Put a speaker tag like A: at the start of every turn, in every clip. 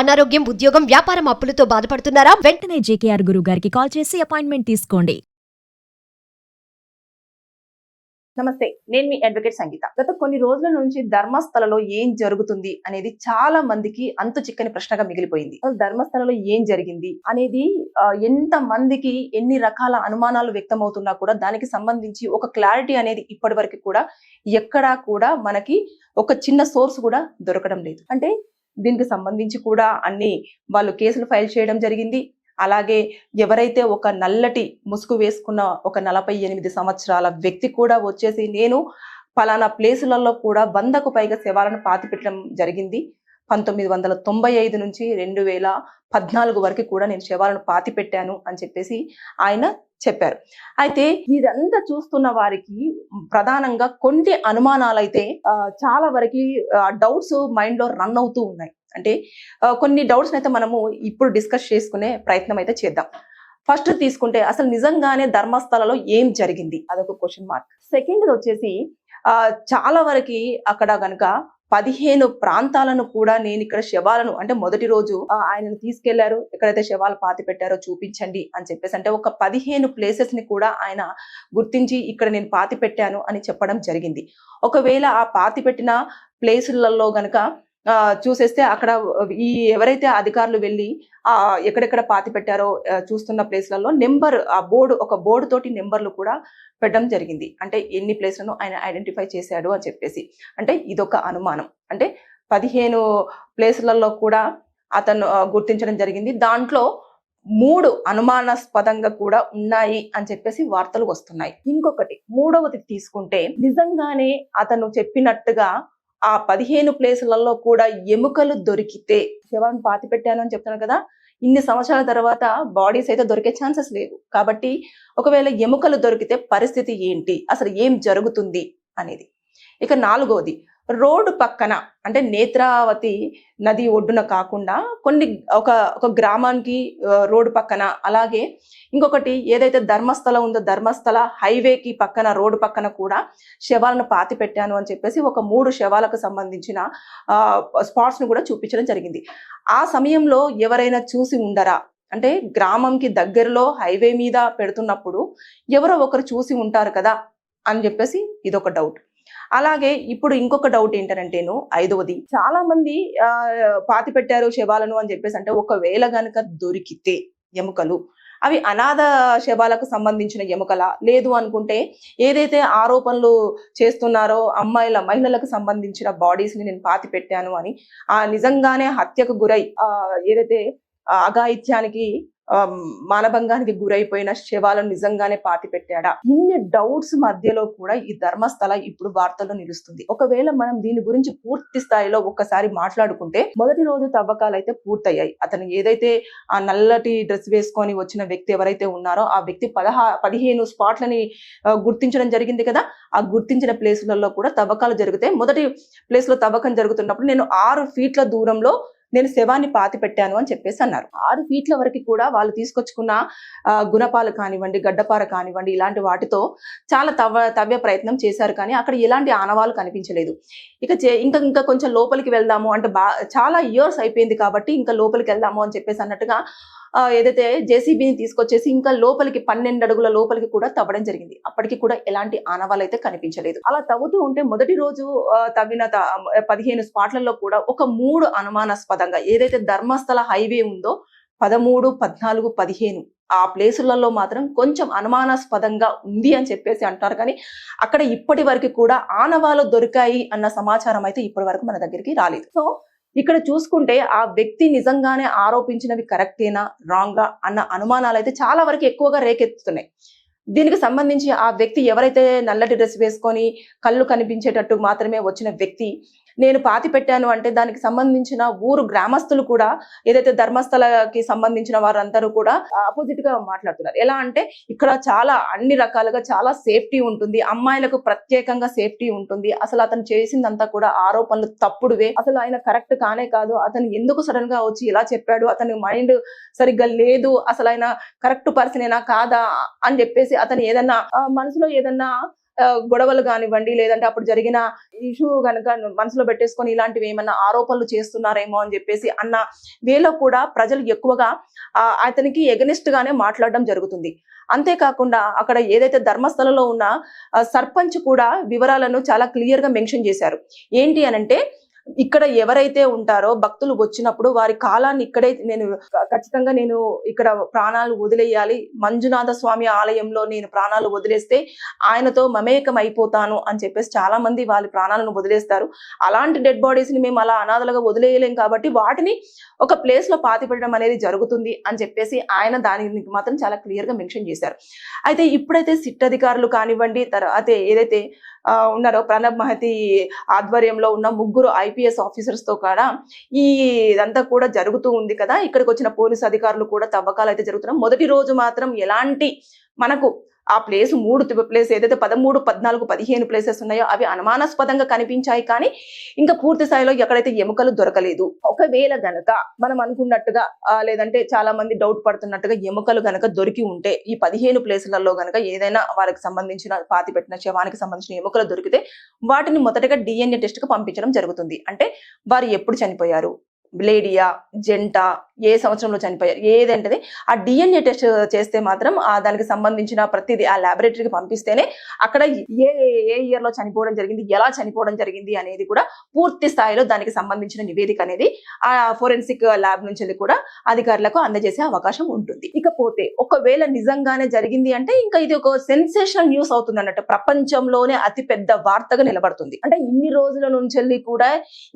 A: అనారోగ్యం, ఉద్యోగం, వ్యాపారం అప్పులతో బాధపడుతున్నారా?
B: వెంటనే జేకేఆర్ గురువు గారికి కాల్ చేసి అపాయింట్మెంట్ తీసుకోండి.
C: నమస్తే, నేను మీ అడ్వకేట్ సంగీత. గత కొన్ని రోజుల నుంచి ధర్మస్థలలో ఏం జరుగుతుంది అనేది చాలా మందికి అంతు చిక్కని ప్రశ్నగా మిగిలిపోయింది. అసలు ధర్మస్థలలో ఏం జరిగింది అనేది ఎంత మందికి ఎన్ని రకాల అనుమానాలు వ్యక్తమవుతున్నా కూడా దానికి సంబంధించి ఒక క్లారిటీ అనేది ఇప్పటి వరకు కూడా ఎక్కడా కూడా మనకి ఒక చిన్న సోర్స్ కూడా దొరకడం లేదు. అంటే దీనికి సంబంధించి కూడా అన్ని వాళ్ళు కేసులు ఫైల్ చేయడం జరిగింది. అలాగే ఎవరైతే ఒక నల్లటి ముసుగు వేసుకున్న ఒక 48 సంవత్సరాల వ్యక్తి కూడా వచ్చేసి నేను పలానా ప్లేసులలో కూడా 100కు పైగా శవాలను పాతిపెట్టడం జరిగింది. 1995 నుంచి 2014 వరకు కూడా నేను శవాలను పాతిపెట్టాను అని చెప్పేసి ఆయన చెప్పారు. అయితే ఇదంతా చూస్తున్న వారికి ప్రధానంగా కొన్ని అనుమానాలు అయితే చాలా వరకు డౌట్స్ మైండ్ లో రన్ అవుతూ ఉన్నాయి. అంటే కొన్ని డౌట్స్ అయితే మనము ఇప్పుడు డిస్కస్ చేసుకునే ప్రయత్నం అయితే చేద్దాం. ఫస్ట్ తీసుకుంటే అసలు నిజంగానే ధర్మస్థలలో ఏం జరిగింది అదొక క్వశ్చన్ మార్క్. సెకండ్ వచ్చేసి చాలా వరకు అక్కడ గనుక 15 ప్రాంతాలను కూడా నేను ఇక్కడ శవాలను అంటే మొదటి రోజు ఆయనను తీసుకెళ్లారు, ఎక్కడైతే శవాలు పాతి పెట్టారో చూపించండి అని చెప్పేసి అంటే ఒక 15 ప్లేసెస్ ని కూడా ఆయన గుర్తించి ఇక్కడ నేను పాతి పెట్టాను అని చెప్పడం జరిగింది. ఒకవేళ ఆ పాతి పెట్టిన ప్లేసులలో గనక చూసేస్తే అక్కడ ఈ ఎవరైతే అధికారులు వెళ్ళి ఎక్కడెక్కడ పాతి పెట్టారో చూస్తున్న ప్లేస్లలో నెంబర్ ఆ బోర్డు ఒక బోర్డు తోటి నెంబర్లు కూడా పెట్టడం జరిగింది. అంటే ఎన్ని ప్లేస్లను ఆయన ఐడెంటిఫై చేశాడు అని చెప్పేసి అంటే ఇదొక అనుమానం. అంటే 15 ప్లేసులలో కూడా అతను గుర్తించడం జరిగింది. దాంట్లో 3 అనుమానాస్పదంగా కూడా ఉన్నాయి అని చెప్పేసి వార్తలు వస్తున్నాయి. ఇంకొకటి మూడవది తీసుకుంటే నిజంగానే అతను చెప్పినట్టుగా ఆ 15 ప్లేసులలో కూడా ఎముకలు దొరికితే శవాన్ని పాతి పెట్టాను అని చెప్తాను కదా, ఇన్ని సంవత్సరాల తర్వాత బాడీస్ అయితే దొరికే ఛాన్సెస్ లేవు. కాబట్టి ఒకవేళ ఎముకలు దొరికితే పరిస్థితి ఏంటి, అసలు ఏం జరుగుతుంది అనేది. ఇక నాలుగవది రోడ్డు పక్కన అంటే నేత్రావతి నది ఒడ్డున కాకుండా కొన్ని ఒక గ్రామానికి రోడ్డు పక్కన, అలాగే ఇంకొకటి ఏదైతే ధర్మస్థలం ఉందో ధర్మస్థల హైవేకి పక్కన రోడ్డు పక్కన కూడా శవాలను పాతి పెట్టాను అని చెప్పేసి ఒక 3 శవాలకు సంబంధించిన స్పాట్స్ ను కూడా చూపించడం జరిగింది. ఆ సమయంలో ఎవరైనా చూసి ఉండరా అంటే గ్రామంకి దగ్గరలో హైవే మీద పెడుతున్నప్పుడు ఎవరో ఒకరు చూసి ఉంటారు కదా అని చెప్పేసి ఇదొక డౌట్. అలాగే ఇప్పుడు ఇంకొక డౌట్ ఏంటంటేను ఐదవది, చాలా మంది పాతి పెట్టారు శవాలను అని చెప్పేసి అంటే ఒకవేళ గనక దొరికితే ఎముకలు అవి అనాథ శవాలకు సంబంధించిన ఎముకల, లేదు అనుకుంటే ఏదైతే ఆరోపణలు చేస్తున్నారో మహిళలకు సంబంధించిన బాడీస్ ని నేను పాతి పెట్టాను అని నిజంగానే హత్యకు గురై ఏదైతే అఘాయిత్యానికి మానభంగానికి గురైపోయిన శవాలను నిజంగానే పాతి పెట్టాడా, ఇన్ని డౌట్స్ మధ్యలో కూడా ఈ ధర్మస్థల ఇప్పుడు వార్తల్లో నిలుస్తుంది. ఒకవేళ మనం దీని గురించి పూర్తి స్థాయిలో ఒక్కసారి మాట్లాడుకుంటే మొదటి రోజు తవ్వకాలు అయితే పూర్తయ్యాయి. అతను ఏదైతే ఆ నల్లటి డ్రెస్ వేసుకొని వచ్చిన వ్యక్తి ఎవరైతే ఉన్నారో ఆ వ్యక్తి 15 స్పాట్లని గుర్తించడం జరిగింది కదా. ఆ గుర్తించిన ప్లేసులలో కూడా తవ్వకాలు జరుగుతాయి. మొదటి ప్లేస్ లో తవ్వకం జరుగుతున్నప్పుడు నేను 6 ఫీట్ల దూరంలో నేను శవాన్ని పాతి పెట్టాను అని చెప్పేసి అన్నారు. 6 ఫీట్ల వరకు కూడా వాళ్ళు తీసుకొచ్చుకున్న గుణపాలు కానివ్వండి, గడ్డపార కానివ్వండి, ఇలాంటి వాటితో చాలా తవ్వే ప్రయత్నం చేశారు. కానీ అక్కడ ఎలాంటి ఆనవాళ్ళు కనిపించలేదు. ఇంకా కొంచెం లోపలికి వెళ్దాము అంటే చాలా ఇయర్స్ అయిపోయింది కాబట్టి ఇంకా లోపలికి వెళ్దాము అని చెప్పేసి అన్నట్టుగా ఏదైతే జేసీబీని తీసుకొచ్చేసి ఇంకా లోపలికి 12 అడుగుల లోపలికి కూడా తవ్వడం జరిగింది. అప్పటికి కూడా ఎలాంటి ఆనవాళ్ళు అయితే కనిపించలేదు. అలా తవ్వుతూ ఉంటే మొదటి రోజు తవ్విన 15 స్పాట్లలో కూడా ఒక 3 అనుమానాస్పదంగా ఏదైతే ధర్మస్థల హైవే ఉందో 13, 14, 15 ఆ ప్లేసులలో మాత్రం కొంచెం అనుమానాస్పదంగా ఉంది అని చెప్పేసి అంటారు. కానీ అక్కడ ఇప్పటి వరకు కూడా ఆనవాళ్ళు దొరికాయి అన్న సమాచారం అయితే ఇప్పటి వరకు మన దగ్గరికి రాలేదు. సో ఇక్కడ చూసుకుంటే ఆ వ్యక్తి నిజంగానే ఆరోపించినవి కరెక్టేనా రాంగా అన్న అనుమానాలు అయితే చాలా వరకు ఎక్కువగా రేకెత్తుతున్నాయి. దీనికి సంబంధించి ఆ వ్యక్తి ఎవరైతే నల్లటి డ్రెస్ వేసుకొని కళ్ళు కనిపించేటట్టు మాత్రమే వచ్చిన వ్యక్తి నేను పాతి పెట్టాను అంటే దానికి సంబంధించిన ఊరు గ్రామస్తులు కూడా ఏదైతే ధర్మస్థలకి సంబంధించిన వారందరూ కూడా ఆపోజిట్ గా మాట్లాడుతున్నారు. ఎలా అంటే ఇక్కడ చాలా అన్ని రకాలుగా చాలా సేఫ్టీ ఉంటుంది, అమ్మాయిలకు ప్రత్యేకంగా సేఫ్టీ ఉంటుంది, అసలు అతను చేసిందంతా కూడా ఆరోపణలు తప్పుడువే, అసలు ఆయన కరెక్ట్ కానే కాదు, అతను ఎందుకు సడన్ గా వచ్చి ఇలా చెప్పాడు, అతని మైండ్ సరిగ్గా లేదు, అసలు ఆయన కరెక్ట్ పర్సనేనా కాదా అని చెప్పేసి అతను ఏదన్నా మనసులో ఏదన్నా గొడవలు కానివ్వండి, లేదంటే అప్పుడు జరిగిన ఇష్యూ కనుక మనసులో పెట్టేసుకొని ఇలాంటివి ఏమన్నా ఆరోపణలు చేస్తున్నారేమో అని చెప్పేసి అన్న వేలో కూడా ప్రజలు ఎక్కువగా అతనికి ఎగనిస్ట్ గానే మాట్లాడడం జరుగుతుంది. అంతేకాకుండా అక్కడ ఏదైతే ధర్మస్థలలో ఉన్న సర్పంచ్ కూడా వివరాలను చాలా క్లియర్ గా మెన్షన్ చేశారు. ఏంటి అనంటే, ఇక్కడ ఎవరైతే ఉంటారో భక్తులు వచ్చినప్పుడు వారి కాలాన్ని ఇక్కడే ఖచ్చితంగా నేను ఇక్కడ ప్రాణాలు వదిలేయాలి, మంజునాథ స్వామి ఆలయంలో నేను ప్రాణాలు వదిలేస్తే ఆయనతో మమేకం అయిపోతాను అని చెప్పేసి చాలా మంది వాళ్ళ ప్రాణాలను వదిలేస్తారు. అలాంటి డెడ్ బాడీస్ ని మేము అలా అనాథలుగా వదిలేయలేం కాబట్టి వాటిని ఒక ప్లేస్ లో పాతిపెట్టడం అనేది జరుగుతుంది అని చెప్పేసి ఆయన దానికి మాత్రం చాలా క్లియర్ గా మెన్షన్ చేశారు. అయితే ఇప్పుడైతే సిట్ అధికారులు కానివ్వండి, తర్వాత ఏదైతే ఉన్నారో ప్రణబ్ మహతి ఆధ్వర్యంలో ఉన్న 3 IPS ఆఫీసర్స్ తో కూడా ఇదంతా కూడా జరుగుతూ ఉంది కదా. ఇక్కడికి వచ్చిన పోలీసు అధికారులు కూడా తవ్వకాలు అయితే జరుగుతున్నాయి. మొదటి రోజు మాత్రం ఎలాంటి మనకు ఆ ప్లేస్ 3 ప్లేస్ ఏదైతే 13, 14, 15 ప్లేసెస్ ఉన్నాయో అవి అనుమానాస్పదంగా కనిపించాయి. కానీ ఇంకా పూర్తి స్థాయిలో ఎక్కడైతే ఎముకలు దొరకలేదు. ఒకవేళ గనక మనం అనుకున్నట్టుగా లేదంటే చాలా మంది డౌట్ పడుతున్నట్టుగా ఎముకలు గనక దొరికి ఉంటే ఈ 15 ప్లేసులలో గనక ఏదైనా వారికి సంబంధించిన పాతి పెట్టిన శవానికి సంబంధించిన ఎముకలు దొరికితే వాటిని మొదటగా DNA టెస్ట్ కు పంపించడం జరుగుతుంది. అంటే వారు ఎప్పుడు చనిపోయారు, లేడియా జెంటా, ఏ సంవత్సరంలో చనిపోయారు, ఏదంటే ఆ DNA టెస్ట్ చేస్తే మాత్రం దానికి సంబంధించిన ప్రతిదీ ఆ ల్యాబొరేటరీకి పంపిస్తేనే అక్కడ ఏ ఇయర్ లో చనిపోవడం జరిగింది, ఎలా చనిపోవడం జరిగింది అనేది కూడా పూర్తి స్థాయిలో దానికి సంబంధించిన నివేదిక అనేది ఆ ఫోరెన్సిక్ ల్యాబ్ నుంచి కూడా అధికారులకు అందజేసే అవకాశం ఉంటుంది. ఇకపోతే ఒకవేళ నిజంగానే జరిగింది అంటే ఇంకా ఇది ఒక సెన్సేషనల్ న్యూస్ అవుతుంది అన్నట్టు, ప్రపంచంలోనే అతి పెద్ద వార్తగా నిలబడుతుంది. అంటే ఇన్ని రోజుల నుంచి కూడా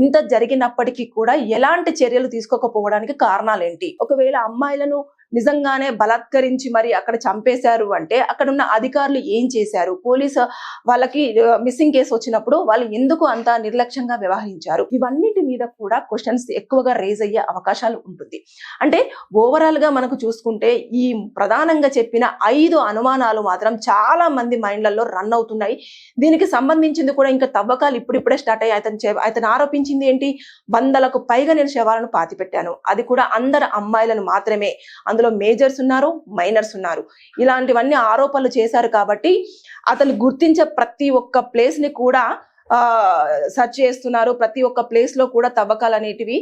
C: ఇంత జరిగినప్పటికీ కూడా ఎలాంటి చర్యలు తీసుకోకపోవడానికి కారణాలు ఏంటి? ఒకవేళ అమ్మాయిలను నిజంగానే బలాత్కరించి మరి అక్కడ చంపేశారు అంటే అక్కడ ఉన్న అధికారులు ఏం చేశారు? పోలీసు వాళ్ళకి మిస్సింగ్ కేసు వచ్చినప్పుడు వాళ్ళు ఎందుకు అంత నిర్లక్ష్యంగా వ్యవహరించారు? ఇవన్నిటి మీద కూడా క్వశ్చన్స్ ఎక్కువగా రేజ్ అయ్యే అవకాశాలు ఉంటుంది. అంటే ఓవరాల్ గా మనకు చూసుకుంటే ఈ ప్రధానంగా చెప్పిన 5 అనుమానాలు మాత్రం చాలా మంది మైండ్లలో రన్ అవుతున్నాయి. దీనికి సంబంధించింది కూడా ఇంకా తవ్వకాలు ఇప్పుడిప్పుడే స్టార్ట్ అయ్యాయి. అతను ఆరోపించింది ఏంటి? 100లకు పైగా నేను శవాలను పాతి పెట్టాను, అది కూడా అందరు అమ్మాయిలను మాత్రమే, అందులో మేజర్స్ ఉన్నారు, మైనర్స్ ఉన్నారు. ఇలాంటివన్నీ ఆరోపణలు చేశారు కాబట్టి అతను గుర్తించే ప్రతి ఒక్క ప్లేస్ ని కూడా సెర్చ్ చేస్తున్నారు. ప్రతి ఒక్క ప్లేస్ లో కూడా తవ్వకాలు అనేటివి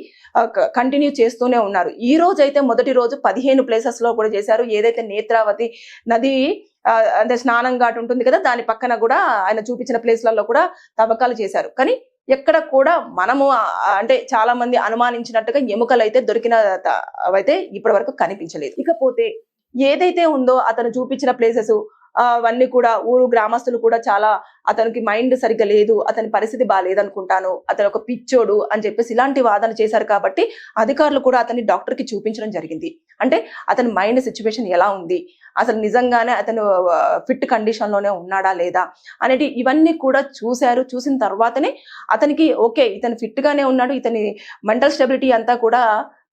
C: కంటిన్యూ చేస్తూనే ఉన్నారు. ఈ రోజు అయితే మొదటి రోజు 15 ప్లేసెస్ లో కూడా చేశారు. ఏదైతే నేత్రావతి నది అంటే స్నానం ఘాట్ ఉంటుంది కదా, దాని పక్కన కూడా ఆయన చూపించిన ప్లేస్లలో కూడా తవ్వకాలు చేశారు. కానీ ఎక్కడ కూడా మనము అంటే చాలా మంది అనుమానించినట్టుగా ఎముకలు అయితే దొరికిన అయితే ఇప్పటి వరకు కనిపించలేదు. ఇకపోతే ఏదైతే ఉందో అతను చూపించిన ప్లేసెస్ అవన్నీ కూడా ఊరు గ్రామస్తులు కూడా చాలా అతనికి మైండ్ సరిగ్గా లేదు, అతని పరిస్థితి బాగాలేదనుకుంటాను, అతను ఒక పిచ్చోడు అని చెప్పేసి ఇలాంటి వాదన చేశారు. కాబట్టి అధికారులు కూడా అతన్ని డాక్టర్ కి చూపించడం జరిగింది. అంటే అతని మైండ్ సిచ్యువేషన్ ఎలా ఉంది, అసలు నిజంగానే అతను ఫిట్ కండిషన్ లోనే ఉన్నాడా లేదా అనేది ఇవన్నీ కూడా చూశారు. చూసిన తర్వాతనే అతనికి ఓకే ఇతను ఫిట్ గానే ఉన్నాడు, ఇతని మెంటల్ స్టెబిలిటీ అంతా కూడా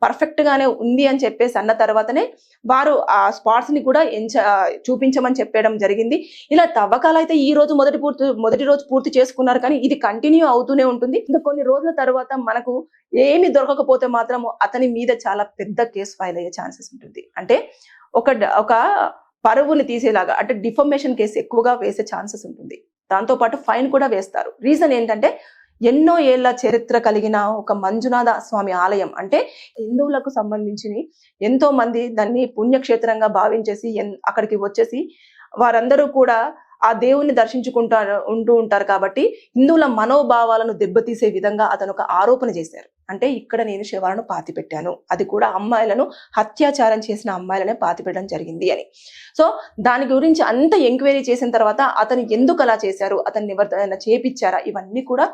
C: పర్ఫెక్ట్ గానే ఉంది అని చెప్పేసి అన్న తర్వాతనే వారు ఆ స్పాట్స్ ని కూడా చూపించమని చెప్పడం జరిగింది. ఇలా తవ్వకాలు అయితే ఈ రోజు మొదటి రోజు పూర్తి చేసుకున్నారు. కానీ ఇది కంటిన్యూ అవుతూనే ఉంటుంది. ఇంకా కొన్ని రోజుల తర్వాత మనకు ఏమి దొరకకపోతే మాత్రం అతని మీద చాలా పెద్ద కేసు ఫైల్ అయ్యే ఛాన్సెస్ ఉంటుంది. అంటే ఒక పరువుని తీసేలాగా అంటే డిఫమేషన్ కేసు ఎక్కువగా వేసే ఛాన్సెస్ ఉంటుంది. దాంతో పాటు ఫైన్ కూడా వేస్తారు. రీజన్ ఏంటంటే ఎన్నో ఏళ్ల చరిత్ర కలిగిన ఒక మంజునాథ స్వామి ఆలయం, అంటే హిందువులకు సంబంధించి ఎంతో మంది దాన్ని పుణ్యక్షేత్రంగా భావించేసి అక్కడికి వచ్చేసి వారందరూ కూడా ఆ దేవుణ్ణి ఉంటూ ఉంటారు. కాబట్టి హిందువుల మనోభావాలను దెబ్బతీసే విధంగా అతను ఒక ఆరోపణ చేశారు. అంటే ఇక్కడ నేను శవాలను పాతి పెట్టాను, అది కూడా అమ్మాయిలను అత్యాచారం చేసిన అమ్మాయిలనే పాతి పెట్టడం జరిగింది అని. సో దాని గురించి అంత ఎంక్వైరీ చేసిన తర్వాత అతను ఎందుకు అలా చేశారు, అతన్ని ఎవరైనా చేపించారా, ఇవన్నీ కూడా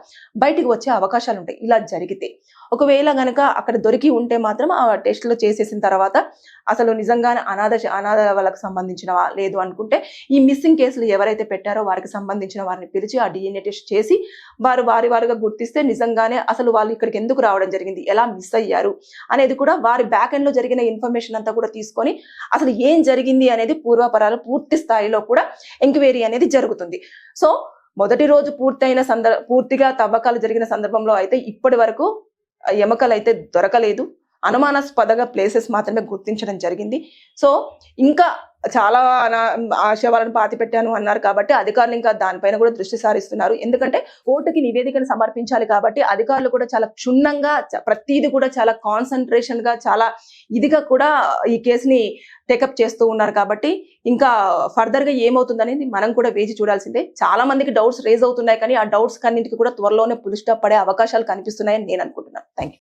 C: బయటికి వచ్చే అవకాశాలు ఉంటాయి ఇలా జరిగితే. ఒకవేళ గనక అక్కడ దొరికి ఉంటే మాత్రం ఆ టెస్టులు చేసేసిన తర్వాత అసలు నిజంగానే అనాథ వాళ్ళకి సంబంధించినవా లేదు అనుకుంటే ఈ మిస్సింగ్ కేసులు ఎవరైతే పెట్టారో వారికి సంబంధించిన వారిని పిలిచి ఆ DNA టెస్ట్ చేసి వారిగా గుర్తిస్తే నిజంగానే అసలు వాళ్ళు ఇక్కడికి ఎందుకు రావడం జరిగింది, ఎలా మిస్ అయ్యారు అనేది కూడా వారి బ్యాక్ ఎండ్ లో జరిగిన ఇన్ఫర్మేషన్ అంతా కూడా తీసుకొని అసలు ఏం జరిగింది అనేది పూర్వాపరాలు పూర్తి స్థాయిలో కూడా ఎంక్వైరీ అనేది జరుగుతుంది. సో మొదటి రోజు పూర్తిగా తవ్వకాలు జరిగిన సందర్భంలో అయితే ఇప్పటి వరకు ఎముకలు అయితే దొరకలేదు. అనుమానాస్పదగా ప్లేసెస్ మాత్రమే గుర్తించడం జరిగింది. సో ఇంకా చాలా ఆశయాలను పాతి పెట్టాను అన్నారు కాబట్టి అధికారులు ఇంకా దానిపైన కూడా దృష్టి సారిస్తున్నారు. ఎందుకంటే కోర్టుకి నివేదికను సమర్పించాలి కాబట్టి అధికారులు కూడా చాలా క్షుణ్ణంగా ప్రతిదీ కూడా చాలా కాన్సన్ట్రేషన్ గా చాలా ఇదిగా కూడా ఈ కేసుని టేకప్ చేస్తూ ఉన్నారు కాబట్టి ఇంకా ఫర్దర్ గా ఏమవుతుందనేది మనం కూడా వేచి చూడాల్సిందే. చాలా మందికి డౌట్స్ రేజ్ అవుతున్నాయి కానీ ఆ డౌట్స్ కన్నింటికి కూడా త్వరలోనే ఫుల్ స్టాప్ పడే అవకాశాలు కనిపిస్తున్నాయని నేను అనుకుంటున్నాను. Thank you.